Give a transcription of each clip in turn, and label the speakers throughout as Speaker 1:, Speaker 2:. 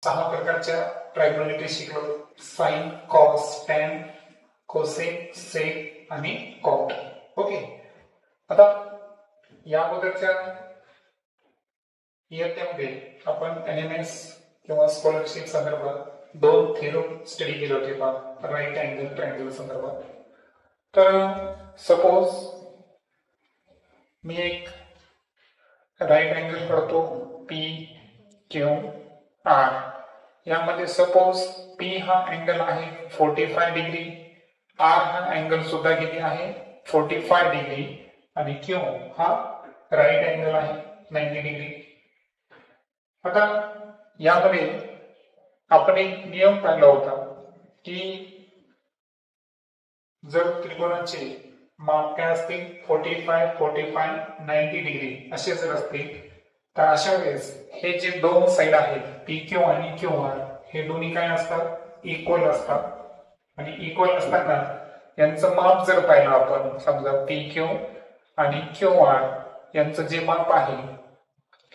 Speaker 1: 6 प्रकारच्या ट्रायगोनॉमेट्री शिकलो. Sign, cos, tan, cosec, सेक आणि कॉट. ओके. आता या अगोदरच्या इयत्तेमध्ये आपण एनएमएस किंवा स्कॉलरशिप संदर्भात 2 थेरम स्टडी केले होते पहा, राईट अँगल ट्रायंगल संदर्भात. तर सपोज मी एक राईट अँगल काढतो पी क्यू आर. यामध्ये सपोज पी हा अँगल आहे 45 डिग्री, आर हा अँगल सुद्धा किती आहे 45 डिग्री आणि क्यू हा राईट अँगल आहे 90 डिग्री. आता यामध्ये आपण एक नियम पाहिला होता की जर त्रिकोणाचे माप काय असतील 45, 45, 90 डिग्री असे जर असतील तर अशा वेळेस हे जे दोन साइड आहेत पी क्यू आणि क्यू आर हे दोन्ही काय असतात इक्वल असतात. आणि इक्वल असताना यांचं माप जर पाहिलं आपण, समजा पी क्यू आणि क्यू आर यांचं जे माप आहे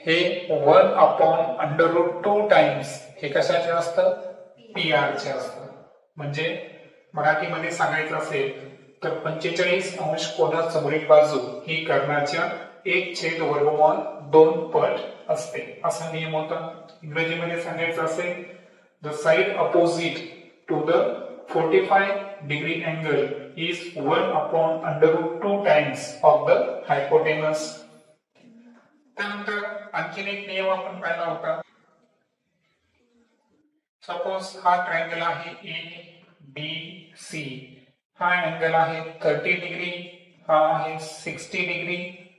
Speaker 1: हे 1/√2 टाइम्स हे कशाचे असतं पी आर चे असतं. म्हणजे मराठीमध्ये सांगायचं असेल तर 45 अंश कोनासमोरील बाजू ही कर्णाच्या 1/√2 पट असते असा नियम होता. इंग्रजीमध्ये सांगायचं असेल the side opposite to the 45 degree angle is 1/√2 times of the hypotenuse. त्यानंतर आणखीन एक नियम आपण पाहिला होता. सपोज हा ट्रायंगल आहे ए बी सी. हा अँगल आहे 30 डिग्री, हा आहे 60 डिग्री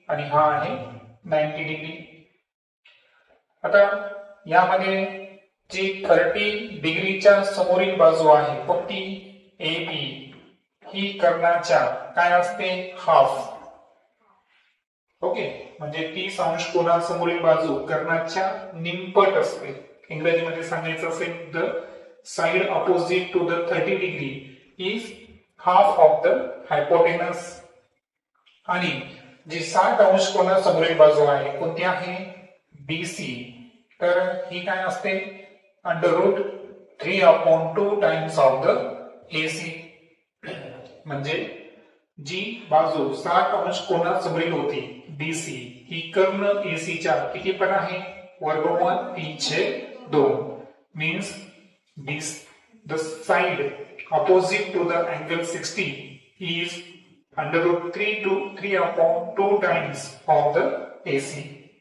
Speaker 1: आणि हा आहे 90 डिग्री. आता यामध्ये जी 30 डिग्रीच्या समोरील बाजू आहे कोणती ए बी ही कर्णाच्या काय असते हाफ. ओके. म्हणजे 30 अंश कोनासमोरील बाजू कर्णाच्या निमपट असते. इंग्रजीमध्ये सांगायचं असेल the side opposite to the 30 degree is half of the hypotenuse. आणि जी 60 अंश कोनासमोरील बाजू आहे कोणती आहे बीसी, तर ही काय असते √3/2 टाइम्स ऑफ द एसी. म्हणजे जी बाजू 60 अंश कोनासमोरील होती बीसी ही कर्ण एसीच्या किती पट आहे √3/2. Means the side opposite to the angle 60 is √3/2 times of the AC.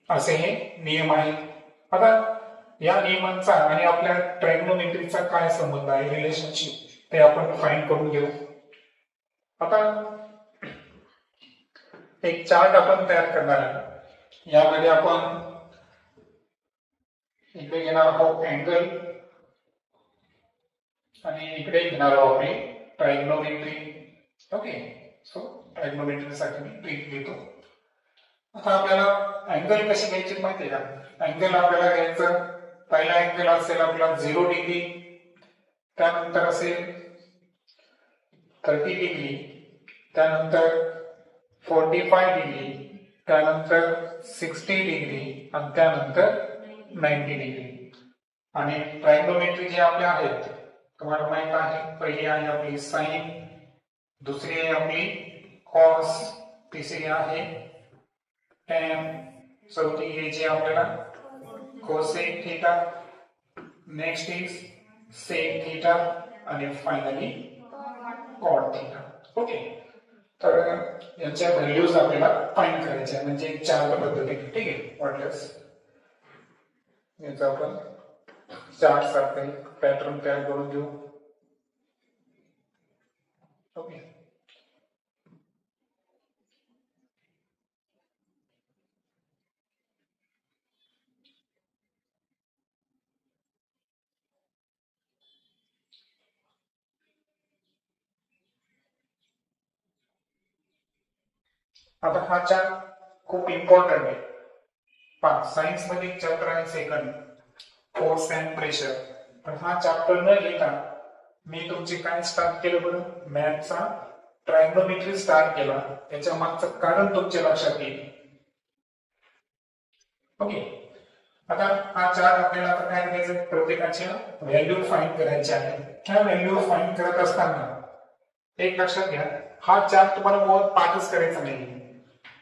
Speaker 1: असे हे नियम आहे. आता या नियमांचा आणि आपल्या ट्रायगोनोमेट्रीचा काय संबंध आहे रिलेशनशिप ते आपण फाइंड करून घेऊ. आता एक चार्ट आपण तयार करणार आहे. यामध्ये आपण इकडे घेणार आहोत अँगल आणि इकडे घेणार आहोत आपली ट्रायगोनोमेट्री. ओके. सो ट्रायगोनोमेट्री साठी मी ट्रिक घेतो. आता आपल्याला अँगल कशी घ्यायची माहिती आहे का. अँगल आपल्याला घ्यायचं, पहिला अँगल असेल आपला 0 डिग्री, त्यानंतर असेल 30 डिग्री, त्यानंतर 45 डिग्री, त्यानंतर 60 डिग्री आणि त्यानंतर 90 डिग्री. आणि ट्रायगोनोमेट्री जे आपल्या आहेत तुम्हाला माहित आहे, पहिली आहे आपली साइन, दुसरी आहे आपली कॉस, तिसरी आहे टॅन, चौथी घ्यायची आपल्याला cosec theta, next is sec theta आणि फायनली कॉट थीटा. ओके. तर यांच्या व्हॅल्यूज आपल्याला फाइंड करायच्या म्हणजे चार्ट पद्धतीने. ठीक आहे. वाटल्यास याचा आपण चार्ट सारखा एक पॅटर्न तयार करून घेऊ. ओके. आता हा चार्ट खूप इम्पॉर्टंट आहे. पहा, सायन्स मध्ये एक चॅप्टर आहे सेकंड, फोर्स अँड प्रेशर. पण हा चॅप्टर न घेता मी तुमचे काय स्टार्ट केलं बरं, मॅथचा ट्रायगोनोमेट्री स्टार्ट केला. त्याच्या मागचं कारण तुमच्या लक्षात येईल. ओके. आता हा चार्ट आपल्याला आता काय करायचं, प्रत्येकाच्या व्हॅल्यू फाइंड करायच्या आहे. ह्या व्हॅल्यू फाइंड करत असताना एक लक्षात घ्या, हा चार्ट तुम्हाला मुळात पाठच करायचा नाही.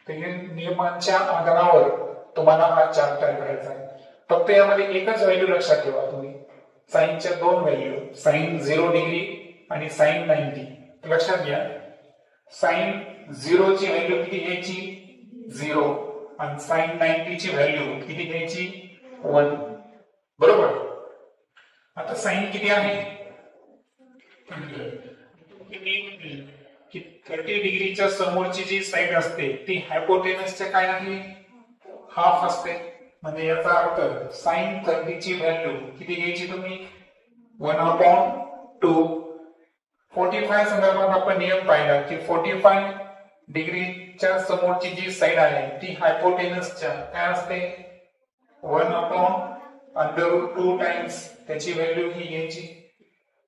Speaker 1: नियमांच्या आधारावर तुम्हाला हा चार्ट तयार करायचा आहे. फक्त यामध्ये एकच व्हॅल्यू लक्षात ठेवा तुम्ही, साइनच्या दोन व्हॅल्यू, साइन 0 डिग्री आणि साइन 90. लक्षात घ्या, साइन 0 ची व्हॅल्यू किती घ्यायची, 0, आणि साइन 90 ची व्हॅल्यू किती घ्यायची, 1. बरोबर. आता साइन किती आहे, की 30 डिग्रीच्या समोरची जी साइड असते ती हायपोटेनसच्या काय आहे, हाफ असते. म्हणजे याचा अर्थ साइन 30 ची व्हॅल्यू किती घ्यायची तुम्ही, 1/2. 45 संदर्भात आपण नियम पाहिला की 45 डिग्रीच्या समोरची जी साइड आहे ती हायपोटेनसच्या काय असते, 1/√2 टाइम्स त्याची व्हॅल्यू ही घ्यायची.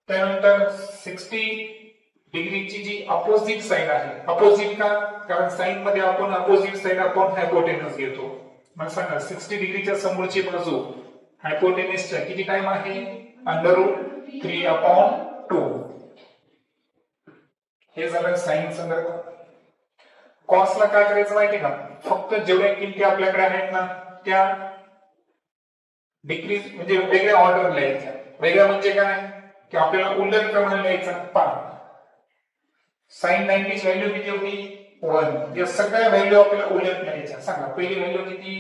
Speaker 1: त्यानंतर 60 डिग्रीची जी अपोजिट साइड आहे, अपोजिट का, कारण साइन मध्ये आपण अपोजिट साइड आपण हायपोटेनस घेतो. मग सांगा 60 डिग्रीच्या समोरची बाजू हायपोटेनसच्या किती टाइम आहे, √3/2. हे झालं साइन संदर्भ. कॉसला काय करायचं माहिती का, फक्त जेवढ्या किमती आपल्याकडे आहेत ना त्या डिक्रीज म्हणजे वेगळ्या ऑर्डर लिहायच्या. वेगळ्या म्हणजे काय की आपल्याला उलट क्रमाने लिहायचा. पहा, साइन 90 ची व्हॅल्यू किती होती, 1. या सगळ्या व्हॅल्यू आपल्याला उलट लिहायच्या. सांगा, पहिली व्हॅल्यू किती,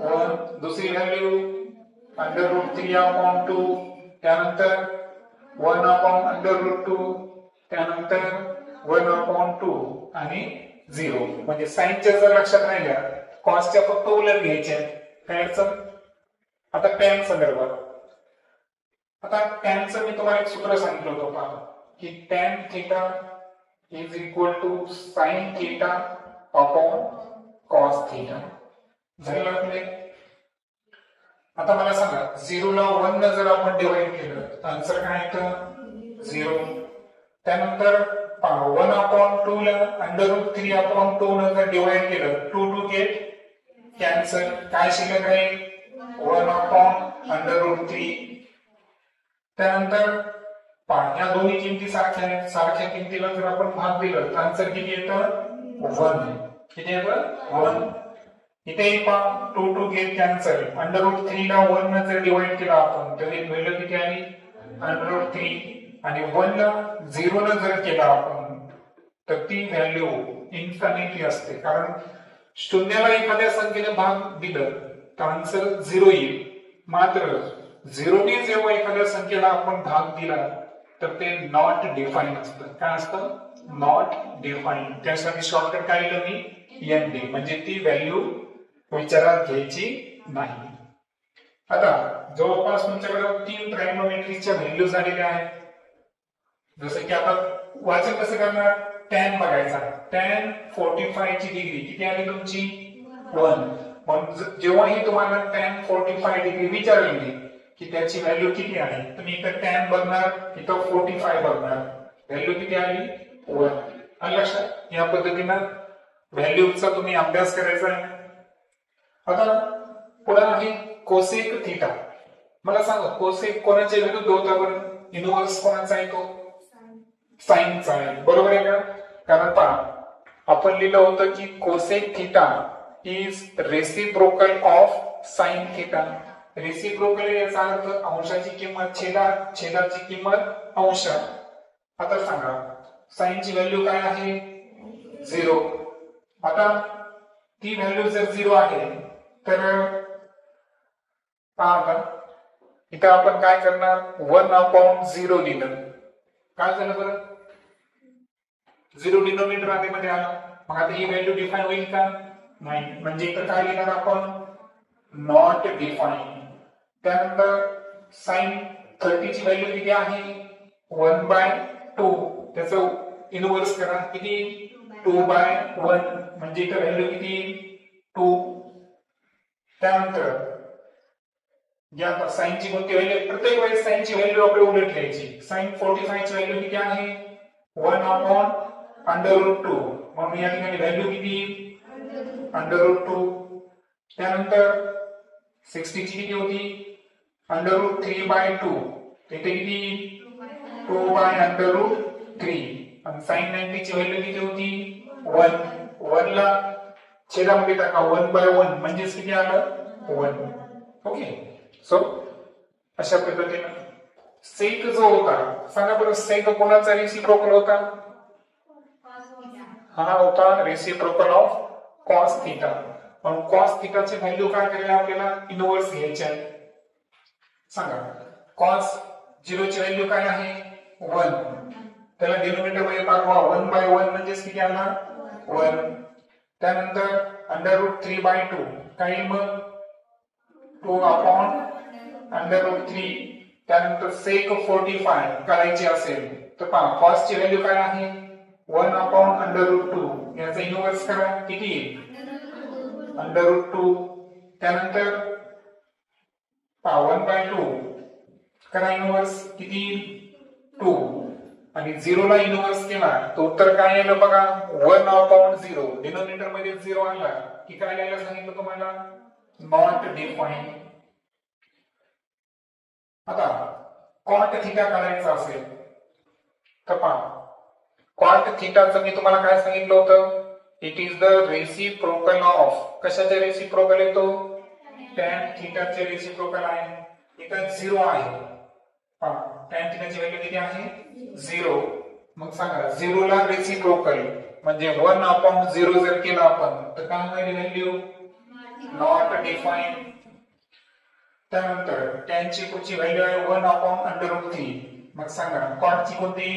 Speaker 1: 1. दुसरी व्हॅल्यू √3/2. त्यानंतर 1/√2. त्यानंतर 1/2 आणि 0. म्हणजे साइनच्या जर लक्षात राहिल्या, कॉसच्या फक्त उलट घ्यायच्या. काय अडचण. आता टॅन संदर्भात, आता टॅनचं मी तुम्हाला एक सूत्र सांगितलं होतं पहा, की tan theta is equal to sine theta upon cos theta. झालं आपले. आता मला सांगा, 0 ला 1 न जर आपण डिवाइड केलं तर आन्सर काय येतं, 0. त्यानंतर 1/2 ला √3/2 न जर डिवाइड केलं, 2 गेट कॅन्सल, काय शिल्लक राहील, 1/√3. त्यानंतर या दोन्ही किमती सारख्या आहेत, सारख्या किमतीला जर आपण भाग दिलं तर आन्सर किती येतं, 1. किती येतं, 1. इथे पहा, 2 गेट कॅन्सल, √3 ला 1 न जर डिवाइड केला आपण तर व्हॅल्यू किती आली, √3. आणि 1 ला 0 न जर केला आपण तर ती व्हॅल्यू इन्फिनिटी असते. कारण शून्याला एखाद्या संख्येने भाग दिलं तर आन्सर 0 येईल. मात्र 0 ने जेव्हा एखाद्या संख्येला आपण भाग दिला तर ते नॉट डिफाईन असतं. काय असतं, नॉट डिफाईन. त्यासाठी शॉर्टकट काय लिहिलं मी, ND, म्हणजे ती व्हॅल्यू विचारात घ्यायची नाही. आता जवळपास तुमच्याकडे 3 ट्रायगोनोमेट्रीच्या व्हॅल्यू झालेल्या आहेत. जसं की आता वाचन कसं करणार, टॅन बघायचा. टॅन 45 ची डिग्री किती आली तुमची, 1. मग जेव्हाही तुम्हाला टॅन 45 डिग्री विचारली की त्याची व्हॅल्यू किती आहे, तुम्ही इथं टॅन बघणार, इथं 45 बघणार, व्हॅल्यू किती आली, 1. आणि लक्षात, या पद्धतीनं व्हॅल्यूचा तुम्ही अभ्यास करायचा आहे. आता पुढे आहे कोसेक थीटा. मला सांगा, कोसेक कोणाच्या विरुद्ध होता बरं, इनव्हर्स कोणाचा आहे, तो साइनचा आहे. बरोबर आहे का. कारण पहा, आपण लिहिलं होतं की cosec theta is reciprocal of sine theta. Reciprocal याचा अर्थ अंशाची किंमत छेदाची किंमत अंशात. आता सांगा, साइनची व्हॅल्यू काय आहे, 0. आता ती व्हॅल्यू जर 0 आहे तर पहा, इथं आपण काय करणार, 1/0 लिहिलं. काय झालं बरं, 0 डिनोमिनेटर आधीमध्ये आला. मग आता ही व्हॅल्यू डिफाईन होईल का, नाही. म्हणजे इथं काय लिहिणार आपण, नॉट डिफाईन. त्यानंतर साइन 30 ची व्हॅल्यू किती आहे, 1/2. त्याचं इनव्हर्स करा, किती, 2/1. म्हणजे इथं व्हॅल्यू किती, 2. त्यानंतर या साइनची कोणती व्हॅल्यू, प्रत्येक वेळेस साइनची व्हॅल्यू आपल्याला उलट घ्यायची. साइन 45 ची व्हॅल्यू किती आहे, 1/√2. मग या ठिकाणी व्हॅल्यू किती, √2. त्यानंतर 60 ची किती होती √3/2 इथे किती 2/√3 आणि sin 90 ची व्हॅल्यू किती होती 1 1 ला छेदामध्ये टाका 1/1 म्हणजे किती आलं 1 ओके सो अशा पद्धतीने सेक जो होता सांगा बरं सेक कोणाचा रेसिप्रोकल होता हा होता रेसिप्रोकल ऑफ cos थीटा पण cos थीटाची व्हॅल्यू काय करायला आपल्याला इनव्हर्स घ्यायची आहे सांगा cos 0 ची व्हॅल्यू काय आहे 1 त्याला डिनोमिनेटर मध्ये पाठवा 1/1 म्हणजे किती आला 1 त्यानंतर √3/2 काय मग 2/√3 त्यानंतर sec 45 करायची असेल तर पहा cos ची व्हॅल्यू काय आहे 1/√2 याचा इनव्हर्स करा किती येईल √2 त्यानंतर 1/2 करा इनव्हर्स किती 2 आणि 0 ला इनव्हर्स केला तर उत्तर काय आलं बघा 1/0 डिनोमिनेटर मध्ये 0 आला की काय लिहायला सांगितलं तुम्हाला नॉट डिफाईन आता cot थीटा काढायचा असेल तर पहा cot थीटाचं मी तुम्हाला काय सांगितलं होतं it is the reciprocal of कशाचे रेसिप्रोकल आहे तो tan थीटाचे रेसिप्रोकल आहे इथं 0 आहे tan थीटाची व्हॅल्यू किती आहे 0 मग सांगा 0 ला रेसिप्रोकल म्हणजे 1/0 जर केला आपण तर काय होईल व्हॅल्यू नॉट डिफाईन त्यानंतर tan ची पुढची व्हॅल्यू आहे 1/√3 मग सांगा cot ची कोणती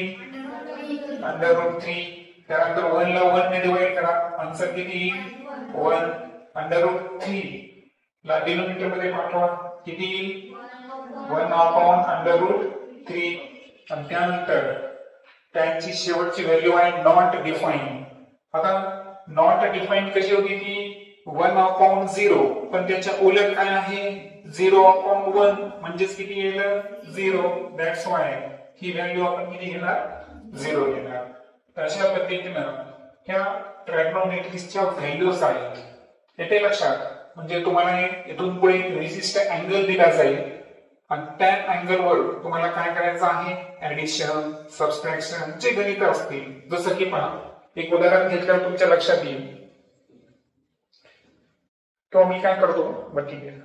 Speaker 1: √3 त्यानंतर 1 ला 1 ने डिवाइड करा आन्सर किती 1/√3 ला डिनोमिनेटर मध्ये पाठवा किती 1/√3 आणि त्यानंतर tan ची शेवटची व्हॅल्यू आहे नॉट डिफाईन आता नॉट डिफाईन कशी होती ती 1/0 पण त्याच्या उलट काय आहे 0/1 म्हणजे किती येईल 0 दॅट्स व्हाय ही व्हॅल्यू आपण किती घेणार 0 घेणार तर अशा पद्धतीनं ह्या ट्रायगोनोमेट्रिक्सच्या व्हॅल्यूज आहेत येते लक्षात म्हणजे तुम्हाला इथून पुढे विशिष्ट अँगल दिला जाईल आणि त्या अँगल वर तुम्हाला काय करायचं आहे ऍडिशन सबट्रॅक्शन जे गणित असतील जसं की पहा एक उदाहरण घेतल्यावर तुमच्या लक्षात येईल तो मी काय करतो बघ ठीक आहे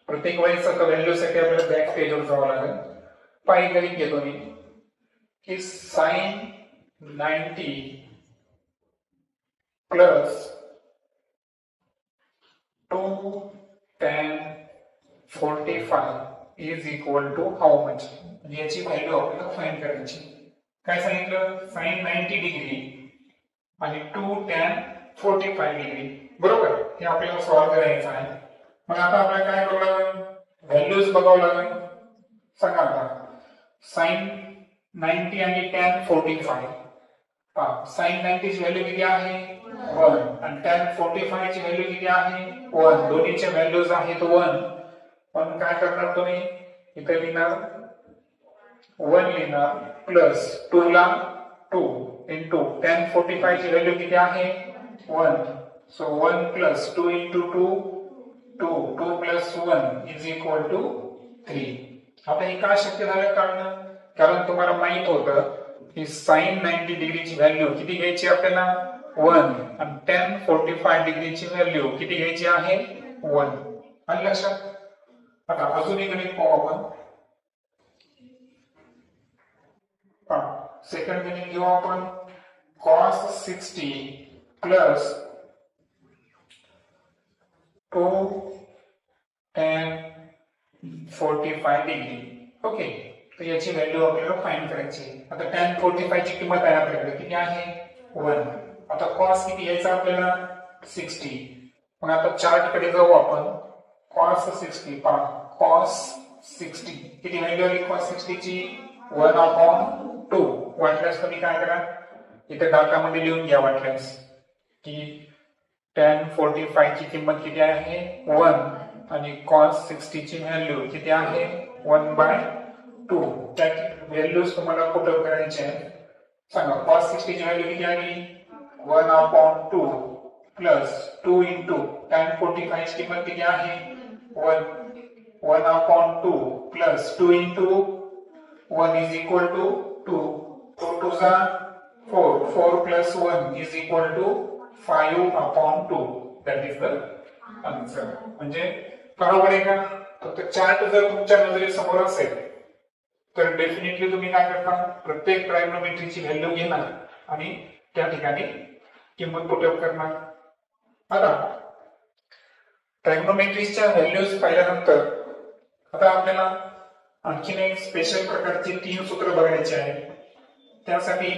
Speaker 1: प्रत्येक वेळेस व्हॅल्यू साठी आपल्याला बॅक पेजवर जावं लागेल पाय गणित घेतो मी की sin 90 plus 2 tan 45 is equal to how much म्हणजे याची व्हॅल्यू आपल्याला फाइंड करायची काय सांगितलं sin 90 डिग्री आणि 2 tan 45 डिग्री बरोबर हे आपल्याला सॉल्व्ह करायचं आहे मग आता आपल्याला काय करावं लागेल व्हॅल्यूज बघावं लागेल सांगा आता sin 90 आणि tan 45 sin 90 ची व्हॅल्यू किती आहे 1 आणि tan 45 ची व्हॅल्यू किती आहे 1 दोन्हीच्या व्हॅल्यूज आहेत 1 पण काय करणार तुम्ही इथे लिहिणार 1 लिहिणार प्लस 2 ला 2 इंटू tan 45 ची व्हॅल्यू किती आहे 1 so 1 plus 2 into 2 2 plus 1 is equal to 3 आता हे का शक्य झालं कारण तुम्हाला माहित होतं की sin 90 डिग्रीची व्हॅल्यू किती घ्यायची आपल्याला 1 आणि tan 45 डिग्रीची व्हॅल्यू किती घ्यायची आहे 1 आणि लक्षात आता अजून एक गणित पाहू आपण सेकंड गणित घेऊ आपण cos 60 plus 2 tan 45 degree okay तर याची व्हॅल्यू आपल्याला फाइंड करायची आता tan 45 ची किंमत आहे आपल्याकडे किती आहे 1 आता cos किती यायचा आपल्याला 60 मग आता चार्ट कडे जाऊ आपण cos 60 पहा cos 60 किती व्हॅल्यू आली cos 60 ची 1/2 वाटल्यास तुम्ही काय करा इथे दाखल्यामध्ये लिहून घ्या वाटल्यास की tan 45 ची किंमत किती आहे 1 आणि cos 60 ची व्हॅल्यू किती आहे 1/2 त्या व्हॅल्यूज तुम्हाला पुट अप करायचे आहेत सांगा cos 60 ची व्हॅल्यू किती आली 1/2 प्लस 2 इंटू tan 45 ची किंमत किती आहे 1/2 plus 2 into 1 is equal to 2. 2 to 4. 4 plus 1 is equal to 5/2. That is the answer. म्हणजे बरोबर आहे का? तर चार्ट जर तुमच्या नजरेसमोर असेल तर डेफिनेटली तुम्ही काय करता प्रत्येक ट्रायग्नोमेट्रीची व्हॅल्यू घेणार आणि त्या ठिकाणी किंमत पुट अप करणार. आता ट्रायग्नोमेट्रीच्या व्हॅल्यूज पाहिल्यानंतर आता आपल्याला आणखीन एक स्पेशल प्रकारची 3 सूत्र बघायची आहे. त्यासाठी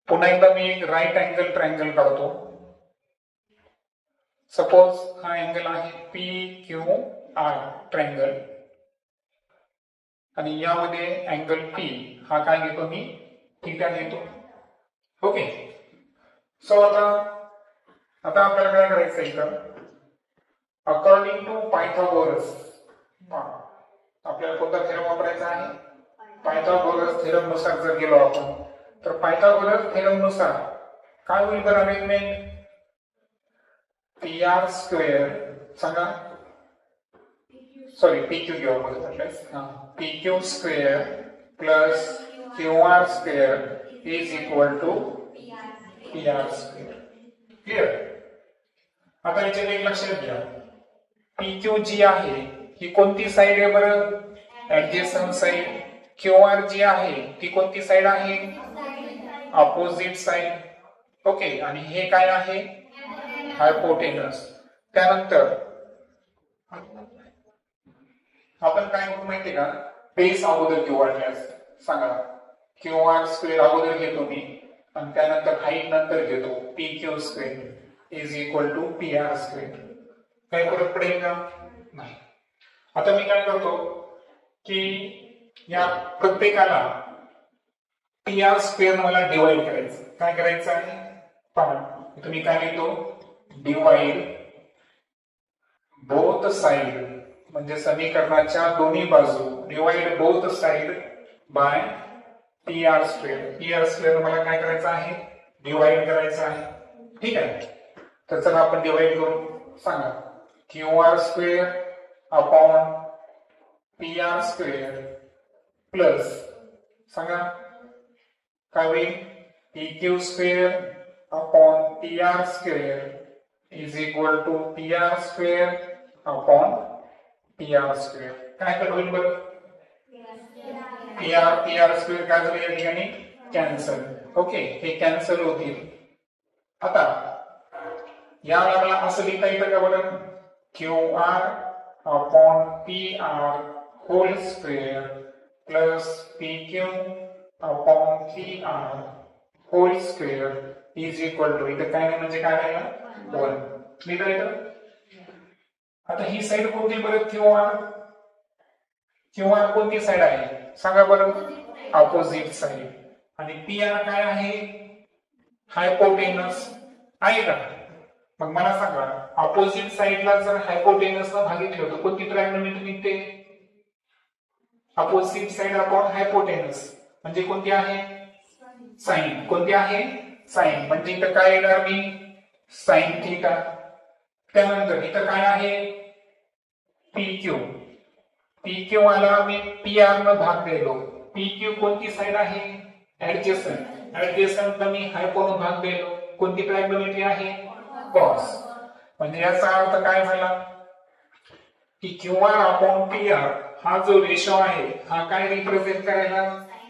Speaker 1: पुन्हा एकदा मी एक राईट अँगल ट्रायंगल काढतो. सपोज हा अँगल आहे PQR ट्रायंगल आणि यामध्ये अँगल P हा काय घेतो मी थीटा घेतो. ओके. सो आता आपल्याला काय करायचं इथं अकॉर्डिंग टू पायथागोरस आपल्याला कोणता थेरम वापरायचा आहे पायथागोरस थेरम नुसार जर गेलो आपण तर पायथागोरस थेरम नुसार काय होईल बरं अरेंजमेंट PR स्क्वेअर सांगा सॉरी PQ घेऊ आपण म्हटलं PQ square plus QR square is equal to PR square. Clear. आता याच्यात एक लक्षात घ्या PQ जी आहे ही कोणती साइड आहे बरं ऍडजेसंट साइड. QR जी आहे ती कोणती साइड आहे अपोजिट साइड. ओके. आणि हे काय आहे हायपोटेनस. त्यानंतर आपण काय करू माहितीये का बेस अगोदर घेऊ वाटल्यास सांगा QR स्क्वेअर अगोदर घेतो मी आणि त्यानंतर हाईट नंतर घेतो PQ square is equal to PR square. काय फरक पडेल का नाही. आता मी काय करतो की या प्रत्येकाला PR स्क्वेअर मला डिवाइड करायचं. काय करायचं आहे पहा तुम्ही काय लिहितो डिवाइड बोथ साइड म्हणजे समीकरणाच्या दोन्ही बाजू divide both side bye PR square. PR square मला काय करायचं आहे डिवाइड करायचं आहे. ठीक आहे. तर चला आपण डिवाइड करू. सांगा QR square upon PR square plus सांगा काय होईल PQ square upon PR square is equal to PR square upon PR square. काय कट होईल बरं PR स्क्वेअर काय झालं या ठिकाणी कॅन्सल. ओके. हे कॅन्सल होतील. आता याला मला असं लिहिता येतं का बरं QR अपॉन PR whole square plus PQ upon PR whole square is equal to इथं काय नाही म्हणजे काय राहिलं 1. लिहिता येतं. आता ही साइड कोणती बरं QR कोणती साइड आहे सांगा बरं अपोजिट साइड आणि PR काय आहे हायपोटेनस आहे का. मग मला सांगा अपोजिट साइडला जर हायपोटेनसला भागितलं तर कोणती ट्रायग्नोमेट्री निघते अपोजिट साइड अपॉन हायपोटेनस म्हणजे कोणती आहे साइन. कोणती आहे साइन म्हणजे इथं काय येणार मी साइन थीटा. त्यानंतर इथं काय आहे PQ आला मी PR न भाग दिलो. PQ कोणती साइड आहे ऍडजेसंट मी हायपो न भाग दिलो. कोणती ट्रायग्नोमेट्री आहे कॉस. म्हणजे याचा अर्थ काय झाला की QR अपॉन PR हा जो रेशो आहे हा काय रिप्रेझेंट करायला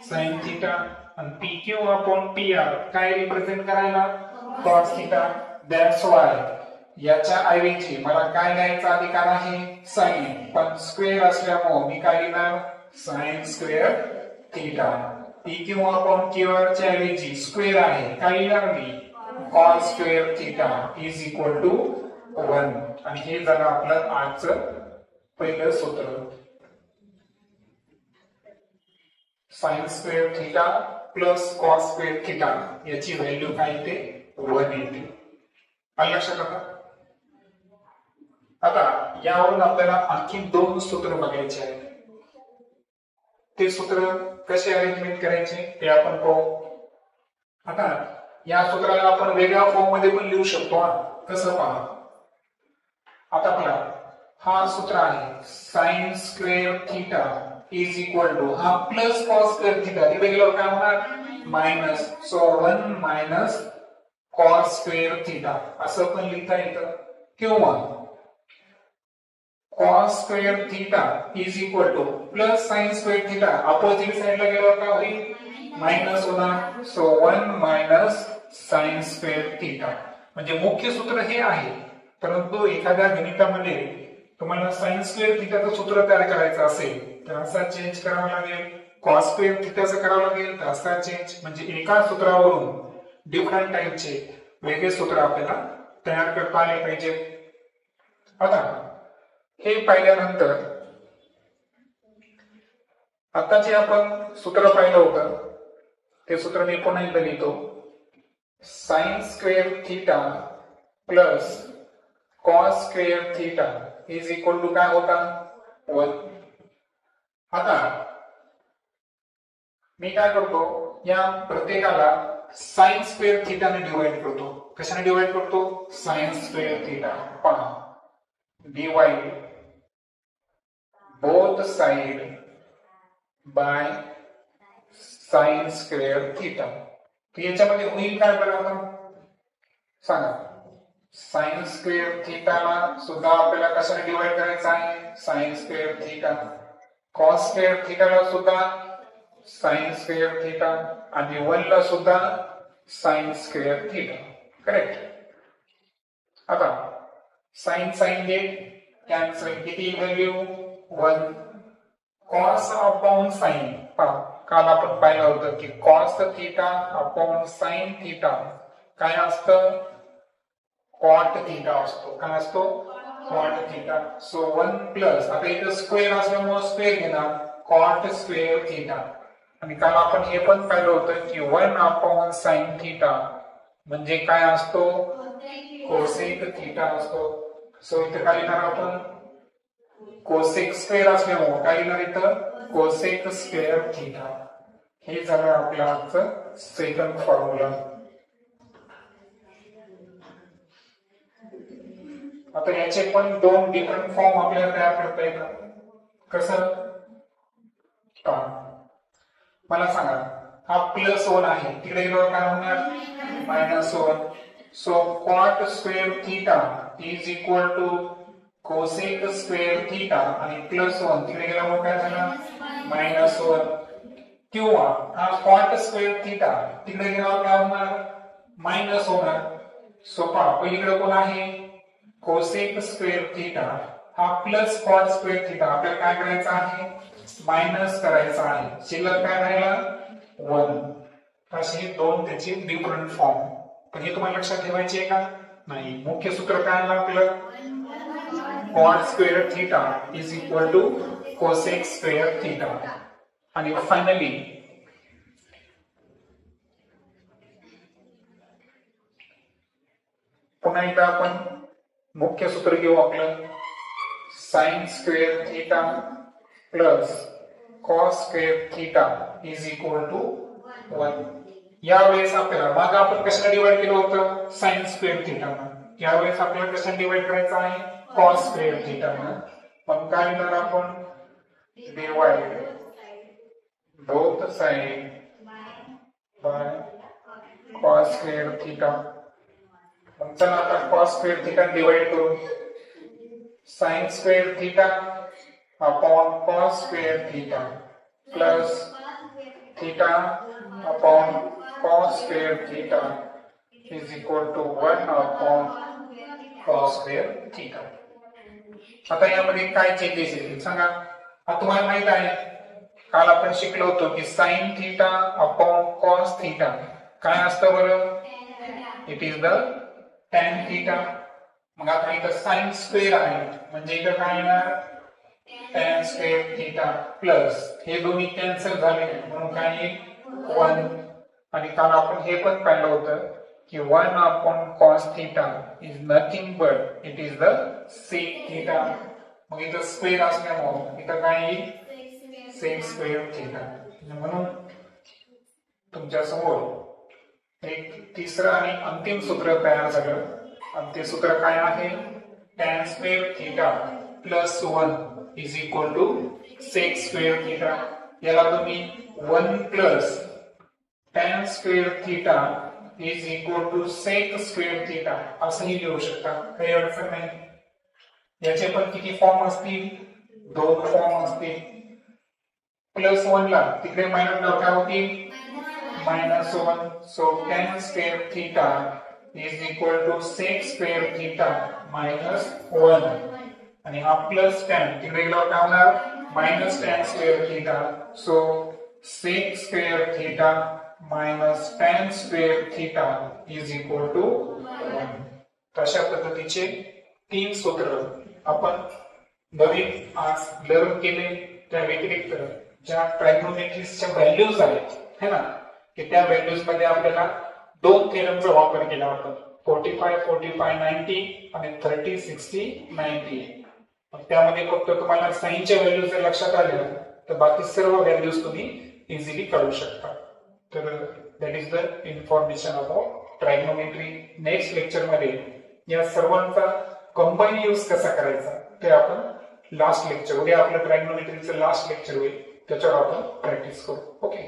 Speaker 1: साइन थीटा आणि PQ अपॉन PR काय रिप्रेझेंट करायला कॉस थीटा. दॅट्स वाय याच्या ऐवजी मला काय लिहायचा अधिकार आहे साइन पण स्क्वेअर असल्यामुळे मी काय लिहिणार sine square theta. PQ upon QR च्या ऐवजी स्क्वेअर आहे काय लिहिणार मी cos square theta is equal to 1. आणि हे झालं आपलं आजचं पहिलं सूत्र sine square theta plus cos square theta याची व्हॅल्यू काय येते 1 येते. लक्षात आलं. आता यावरून आपल्याला आणखी 2 सूत्र बघायचे आहेत. ते सूत्र कसे अरेंजमेंट करायचे ते आपण पाहू. आता या सूत्राला आपण वेगळ्या फॉर्म मध्ये पण लिहू शकतो. कसं पहा आता बघा हा सूत्र आहे sine square theta is equal to हा प्लस कॉस स्क्वेअर थीटा इथे गेल्यावर काय होणार minus so 1 minus cos square theta असं पण लिहिता येतं किंवा cos square theta is equal to plus sine square theta opposite साइडला गेल्यावर काय होईल मायनस होणार so 1 minus sine square theta म्हणजे मुख्य सूत्र हे आहे परंतु एखाद्या गणितामध्ये तुम्हाला साइन स्क्वेअर थीटाचं सूत्र तयार करायचं असेल तर असा चेंज करावा लागेल कॉस स्क्वेअर थीटाचं करावं लागेल तर असा चेंज म्हणजे एका सूत्रावरून डिफरंट टाइपचे वेगळे सूत्र आपल्याला तयार करता आले पाहिजे आता हे पाहिल्यानंतर आता जे आपण सूत्र पाहिलं होतं ते सूत्र मी पुन्हा एकदा लिहितो sine square theta plus cos square theta is equal to काय होता 1 आता मी काय करतो या प्रत्येकाला साइन स्क्वेअर थीटाने डिवाइड करतो कशाने डिवाइड करतो साइन स्क्वेअर थीटा पहा divide both side by sine square theta तर याच्यामध्ये होईल काय बरं आता सांगा साइन स्क्वेअर थीटाला सुद्धा आपल्याला कशाने डिवाइड करायचं आहे sine square theta cos square थीटाला सुद्धा साइन स्क्वेअर थीटा आणि 1 ला सुद्धा साइन स्क्वेअर थीटा करेक्ट आता साइन साइन गेट कॅन्सल किती व्हॅल्यू 1 कॉस अपॉन साइन काल आपण पाहिलं होतं की cos theta upon sine theta काय असतं कॉट थीटा असतो काय असतो कॉट थीटा सो 1 प्लस आता इथं स्क्वेअर असल्यामुळे स्क्वेअर घेणार कॉट स्क्वेअर थीटा आणि काल आपण हे पण पाहिलं होतं की 1 अपॉन साइन थीटा म्हणजे काय असतो कोसेक थीटा असतो सो इथं काय लिहिणार आपण कोसेक स्क्वेअर असल्यामुळे काय लिहिणार इथं कोसेक स्क्वेअर थीटा हे झालं आपलं आजचं सेकंड फॉर्म्युला आता याचे पण दोन डिफरंट फॉर्म आपल्याला तयार करता येतात कसं मला सांगा हा प्लस 1 आहे तिकडे गेल्यावर काय होणार minus 1 so cot square theta is equal to cosec square theta आणि प्लस 1 तिकडे गेल्यावर काय झालं मायनस 1 किंवा हा कॉट स्क्वेअर थीटा तिकडे गेल्यावर काय होणार मायनस होणार सो पहा पलीकडे कोण आहे कोसेक स्क्वेअर थीटा हा प्लस कॉट स्क्वेअर थीटा आपल्याला काय करायचं आहे मायनस करायचा आहे शिल्लक काय राहिला 1 असे दोन त्याचे डिफरंट फॉर्म पण हे तुम्हाला लक्षात ठेवायचे आहे का नाही मुख्य सूत्र काय आलं आपलं cot square theta is equal to cosec square theta आणि फायनली पुन्हा एकदा आपण मुख्य सूत्र घेऊ आपलं sine square theta plus cos square theta is equal to 1 यावेळेस आपल्याला मागे आपण कशाला डिवाइड केलं होतं साइन स्क्वेअर थीटा यावेळेस आपल्याला कशाला डिवाइड करायचं आहे कॉस स्क्वेअर थीटा मग काय लिहिणार आपण divide both side by cos square theta मग चला आता कॉस स्क्वेअर थीटा डिवाइड करू sine square theta upon cos square theta plus theta upon cos square theta is equal to 1 upon cos square theta आता यामध्ये काय changes येतील सांगा आता तुम्हाला माहित आहे काल आपण शिकलो होतो की sign theta upon cos theta काय असतं बरं it is the tan theta मग आता इथं साइन स्क्वेअर आहे म्हणजे इथं काय येणार tan स्क्वेअर थीटा प्लस हे दोन्ही कॅन्सल झाले म्हणून काय येईल 1 आणि काल आपण हे पण पाहिलं होतं की 1 upon cos theta is nothing but it is the sec theta मग इथं स्क्वेअर असल्यामुळे इथं काय येईल सेक स्क्वेअर थीटा म्हणून तुमच्या समोर एक तिसरं आणि अंतिम सूत्र तयार झालं आणि ते सूत्र काय आहे tan square theta plus 1 is equal to sec square theta. याला तुम्ही 1 plus tan square theta is equal to sec square theta असंही लिहू शकता, काही अडचण नाही. याचे पण किती फॉर्म असतील? 2 फॉर्म असतील. प्लस 1 ला तिकडे मायनस ला काय होतील? -1. So tan square theta is equal to sec square theta -1. आणि हा प्लस tan तिकडे गेल्यावर काय होणार? -tan square theta. So sec square theta minus tan square theta is equal to 1. अशा पद्धतीचे 3 सूत्र आपण नवीन आज लर्न केले. त्या व्यतिरिक्त ज्या ट्रायगोनोमेट्रीजच्या व्हॅल्यूज आहेत है ना, की त्या व्हॅल्यूज मध्ये आपल्याला 2 थेरमचा वापर केला होता. 45, 45, 90 आणि 30, 60, 90. त्यामध्ये फक्त तुम्हाला साइनच्या व्हॅल्यूज जर लक्षात आल्या तर बाकी सर्व व्हॅल्यूज तुम्ही इझिली काढू शकता. तर that is the information about trigonometry. Next lecture मध्ये या सर्वांचा कंबाईन यूज कसा करायचा ते आपण लास्ट लेक्चर, उद्या आपलं ट्रायगोनोमेट्रीचं लास्ट लेक्चर होईल, त्याच्यावर आपण प्रॅक्टिस करू. ओके.